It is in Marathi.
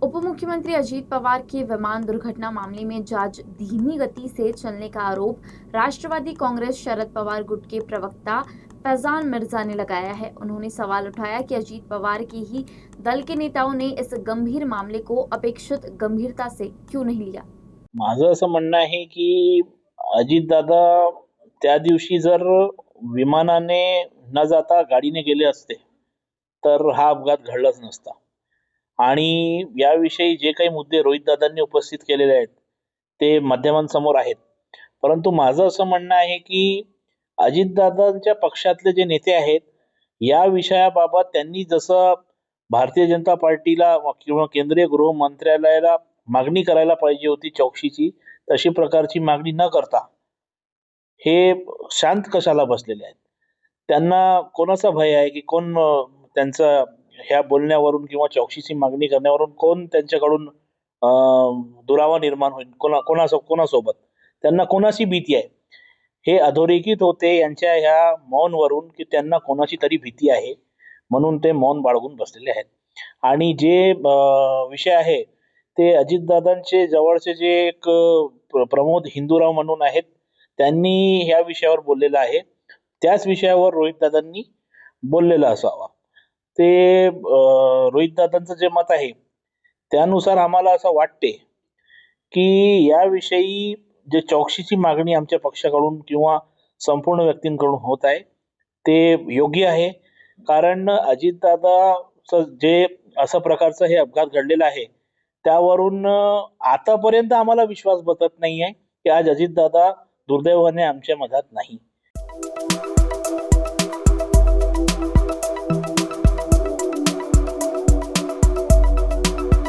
उप मुख्यमंत्री अजीत पवार के विमान दुर्घटना मामले में जांच धीमी गति से चलने का आरोप राष्ट्रवादी कांग्रेस शरद पवार गुट के प्रवक्ता फैजान मिर्जा ने लगाया है। उन्होंने सवाल उठाया कि अजीत पवार के ही दल के नेताओं ने इस गंभीर मामले को अपेक्षित गंभीरता से क्यों नहीं लिया। माझं असं म्हणणं आहे की अजितदादा त्या दिवशी जर विमानाने न जाता गाडीने गेले असते तर हा अपघात घडलाच नसता. आणि याविषयी जे काही मुद्दे रोहितदादांनी उपस्थित केलेले आहेत ते माध्यमांसमोर आहेत. परंतु माझं असं म्हणणं आहे की अजितदादांच्या पक्षातले जे नेते आहेत या विषयाबाबत त्यांनी जसं भारतीय जनता पार्टीला किंवा केंद्रीय गृहमंत्रालयाला मागणी करायला पाहिजे होती चौकशीची, तशी प्रकारची मागणी न करता हे शांत कशाला बसलेले आहेत. त्यांना कोणाचा भय आहे की कोण त्यांचा ह्या बोलण्यावरून किंवा चौकशीची मागणी करण्यावरून कोण त्यांच्याकडून दुरावा निर्माण होईल कोणासोबत त्यांना कोणाची भीती आहे हे अधोरेखित होते यांच्या ह्या मौनवरून की त्यांना कोणाची तरी भीती आहे म्हणून ते मौन बाळगून बसलेले आहेत. आणि जे विषय आहे ते अजितदादांचे जवळचे जे एक प्रमोद हिंदूराव म्हणून आहेत त्यांनी ह्या विषयावर बोललेलं आहे. त्याच विषयावर रोहितदादांनी बोललेलं असावा. ते रोहितदादांचं जे मत आहे त्यानुसार आम्हाला असं वाटते की याविषयी जे चौकशीची मागणी आमच्या पक्षाकडून किंवा संपूर्ण व्यक्तींकडून होत आहे ते योग्य आहे. कारण अजितदादाचं जे असं प्रकारचं हे अपघात घडलेला आहे त्यावरून आतापर्यंत आम्हाला विश्वास बसत नाहीये की आज अजितदादा दुर्दैवाने आमच्या मधात नाही.